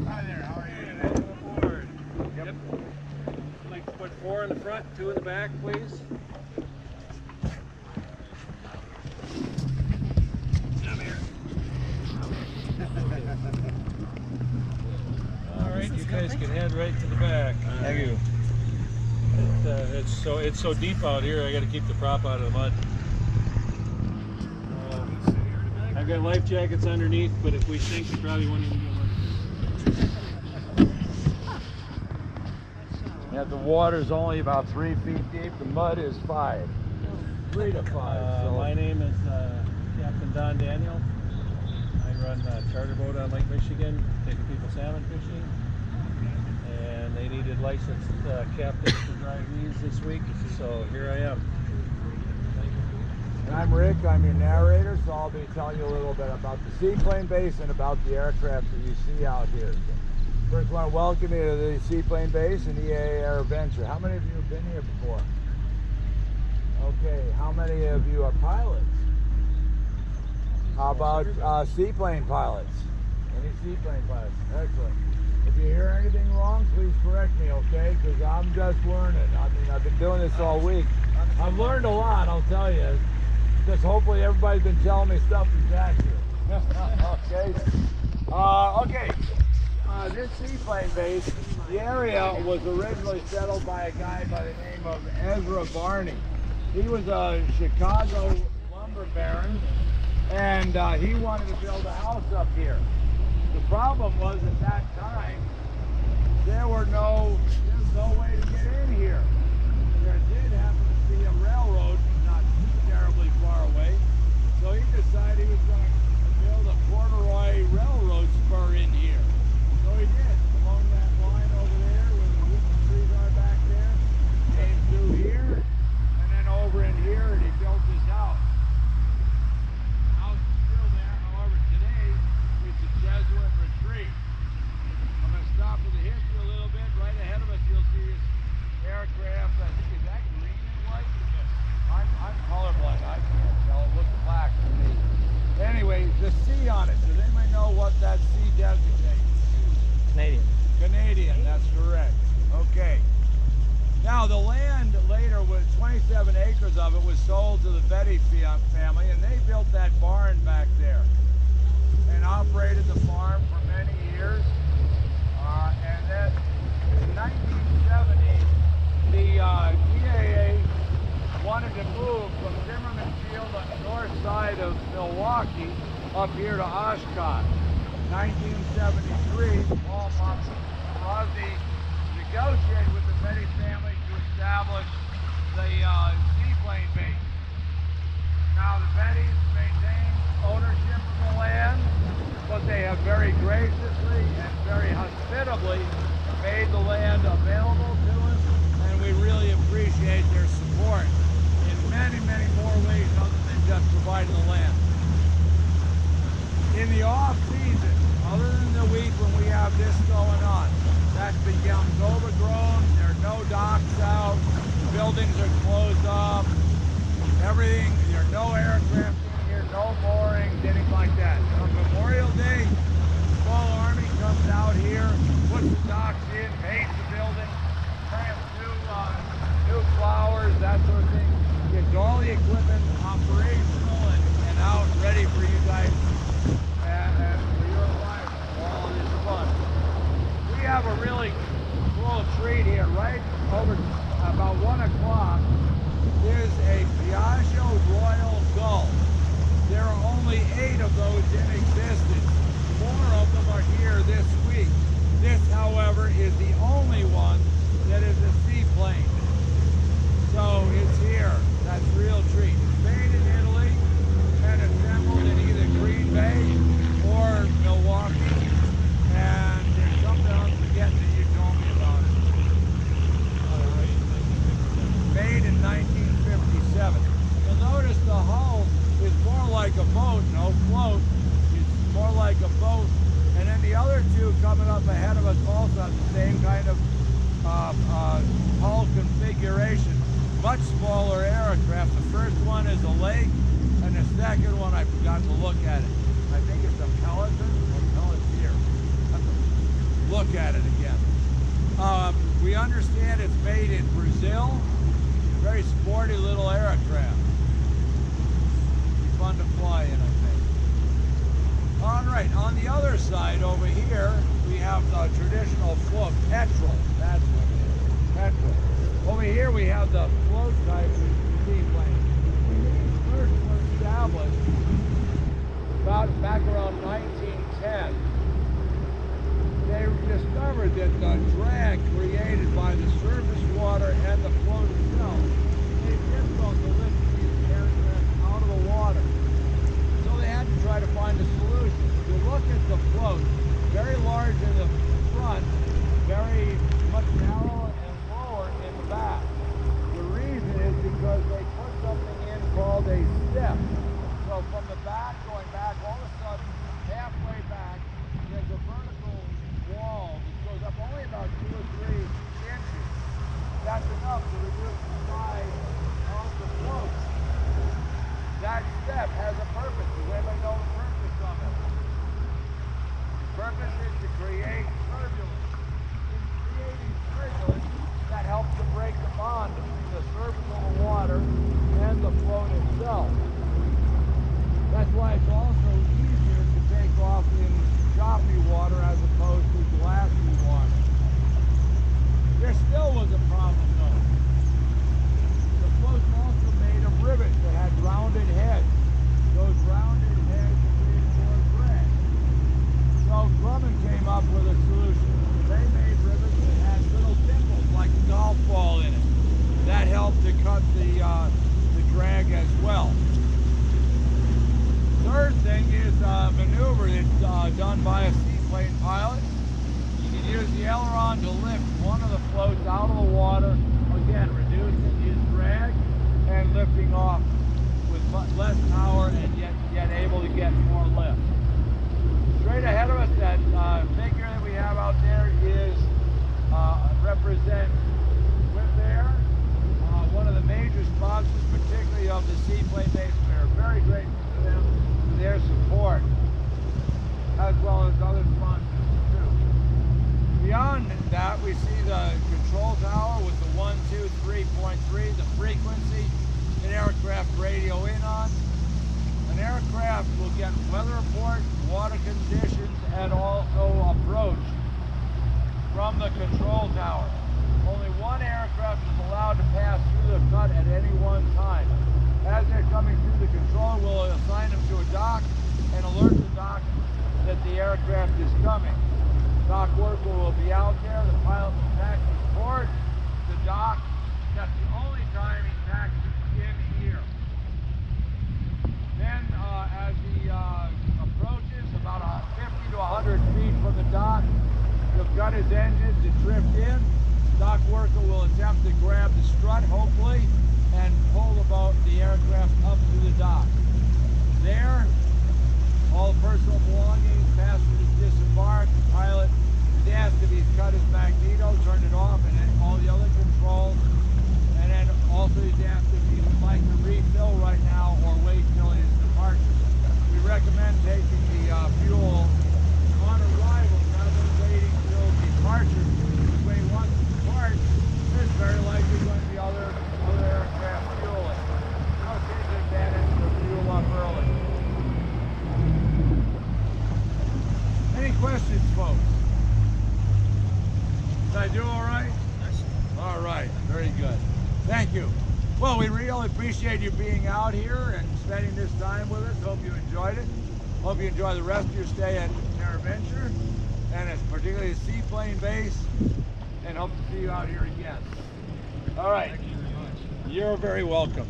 Hi there, how are you? Welcome aboard. Yep. I'd like to put 4 in the front, 2 in the back, please. Come here. All right, you guys can head right to the back. Thank you. It's so deep out here. I got to keep the prop out of the mud. I've got life jackets underneath, but if we sink, we probably won't even get one. Yeah, the water's only about 3 feet deep. The mud is 5. 3 to 5. So. My name is Captain Don Daniel. I run a charter boat on Lake Michigan, taking people salmon fishing. And they needed licensed captains to drive these this week, so here I am. And I'm Rick, I'm your narrator, so I'll be telling you a little bit about the Seaplane base and about the aircraft that you see out here. First, I want to welcome you to the Seaplane base and EAA Air Adventure. How many of you have been here before? Okay, how many of you are pilots? How about seaplane pilots? Any seaplane pilots? Excellent. If you hear anything wrong, please correct me, okay? Because I'm just learning. I mean, I've been doing this all week. I've learned a lot, I'll tell you. Because hopefully everybody's been telling me stuff that's accurate. Okay. This seaplane base, the area was originally settled by a guy by the name of Ezra Barney. He was a Chicago lumber baron, and he wanted to build a house up here. The problem was at that time, there's no way to get in here. There did happen to be a railroad not terribly far away, so he decided he was going to build a corduroy railroad spur in here. So he did, along that line over there where the wooden trees are back there, came through here, and then over in here, and he built his house. The house is still there, however, today it's a Jesuit retreat. I'm going to stop with the history a little bit. Right ahead of us, you'll see this aircraft. I think, is that green and white? I'm colorblind. I can't tell. It looks black to me. Anyway, the C on it. Does anybody know what that C designates? Canadian. Canadian, that's correct. Okay. Now, the land later, with 27 acres of it, was sold to the Betty family, and they built that barn back there and operated the farm for many years. And then in 1970, the EAA wanted to move from Zimmerman Field on the north side of Milwaukee up here to Oshkosh. 1973, Paul Crosby negotiated with the Betty family to establish the seaplane base. Now the Bettys maintain ownership of the land, but they have very graciously and very hospitably made the land available to us, and we really appreciate their support in many, many more ways other than just providing the land. In the off-season, other than the week when we have this going on, that becomes overgrown, there are no docks out, buildings are closed off, everything, there are no aircraft in here, no moorings, anything like that. On Memorial Day, the small army comes out here, puts the docks in, paints the building, plants new flowers, that sort of thing, gets all the equipment operational and out ready for you guys and for your arrival. All this fun. We have a really cool treat here, right over about 1 o'clock. There's a Piaggio Royal Gull. There are only 8 of those in existence. 4 of them are here this week. This, however, is the only one that is a seaplane. So it's here. That's a real treat. It's made in Italy and assembled in either Green Bay or Milwaukee. And there's something I'm forgetting that you told me about it. Made in 1957. You'll notice the hull is more like a boat, no float. It's more like a boat. And then the other 2 coming up ahead of us also have the same kind of hull configuration. Much smaller aircraft. The first one is a Lake, and the second one, I forgot to look at it. I think it's a Peloton or Pelletier. look at it again. We understand it's made in Brazil. Very sporty little aircraft. Be fun to fly in, I think. All right, on the other side over here, we have the traditional float, petrol. That's what it is, petrol. Over here we have the float type seaplane. These first were established back around 1910. They discovered that the drag created by the surface water and the float itself made it difficult to lift these aircraft out of the water. So they had to try to find a solution. If you look at the float, very large in the front, very much narrower and lower in the back. The reason is because they put something in called a step. So from the back, going back, all of a sudden, halfway back, there's a vertical wall that goes up only about 2 or 3 inches. That's enough to reduce the size of the float. That step has a purpose. Does anybody know the purpose of it? The purpose is to create turbulence. In creating turbulence, that helps to break the bond between the surface of the water and the float itself. That's why it's also easier to take off in choppy water as opposed to glassy water. There still was a problem though. The float's also made of rivets that had rounded heads. Those rounded heads created more drag. So Grumman came up with a solution. They made rivets that had little dimples like a golf ball in it. That helped to cut the drag as well. Third thing is a maneuver that's done by a seaplane pilot. You can use the aileron to lift one of the floats out of the water, again reducing his drag and lifting off with less power and yet able to get more lift. Straight ahead of us, that figure that we have out there is represents Swift Air, one of the major sponsors, particularly of the Seaplane base. We're very grateful to them for their support, as well as other sponsors too. Beyond that, we see the control tower with the 123.3, the frequency an aircraft radio in on. An aircraft will get weather report, water conditions, and also approach from the control tower. Only one aircraft is allowed to pass through the cut at any one time. As they're coming through, the controller will assign them to a dock and alert the dock that the aircraft is coming. Dock worker will be out there, the pilot will taxi towards the dock. That's the only time he taxis in here. Then as he approaches about 50 to 100 feet from the dock, he'll cut his engines and drift in. Dock worker will attempt to grab the strut, hopefully, and pull the aircraft up to the dock. There, all personal belongings, passengers disembark. The pilot is asked if he's cut his magneto, turned it off, and then all the other controls. And then also he's asked if he would like to refill right now or wait till his departure. We recommend taking the fuel on arrival rather than waiting till departure. This way, once it departs, there's very likely going to be other aircraft fueling. So take advantage to fuel up early. Any questions, folks? Did I do all right? Nice. All right, very good. Thank you. Well, we really appreciate you being out here and spending this time with us. Hope you enjoyed it. Hope you enjoy the rest of your stay at AirVenture, and it's particularly the Seaplane base, and hope to see you out here again. All right. Thank you very much. You're very welcome.